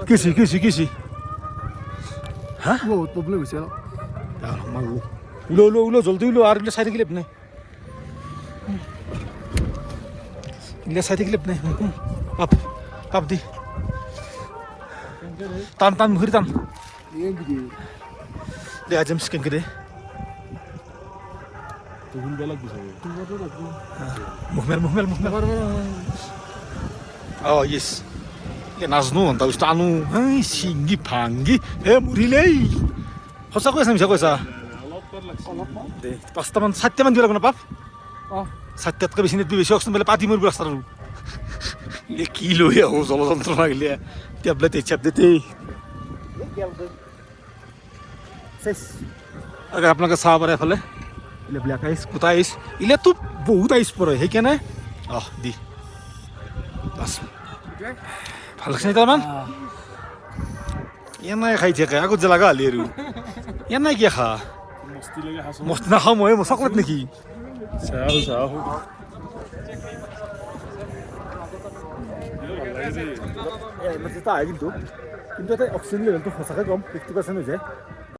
কিছি হা বহুত প্ৰব্লেম হৈছে উলো জলদি উলো আর চাই থাকিলে নাই ইলে চাই থাকিলে নাই পাপ দি টান মুখেৰি টান দে আজম স্কেন দে মুখমেল ইয়েছ নাজনো এটা বস্তু আনো চিঙি ভাঙি মৰিলেই সঁচা কৈছা মিছা কৈছা দে 5টামান 7টামান দিব লাগিব না পাপ 7টাতকৈ বেছি নেট বেছি অক্সিজেন বোলে পাতি মৰিব ৰাস্তাটো কি লৈ আহোঁ জলযন্ত্ৰণা গিলে টেবলেট চেবলেট আপোনালোকে চাব পাৰে এফালে ইলে ব্লেক আইচ গোটা আইচ ইলেতো বহুত আইচ পৰে সেইকাৰণে দি বাছ ভাল লাগছে তাৰমান নাই খাই থাকে আগত যে লগা হ'লি আৰু নাই কিয় খা মস্তি নাখাওঁ মই চকলেট নেকি কিন্তু এটা অক্সিজেন লেভেলটো সঁচাকৈ কম 50% হৈছে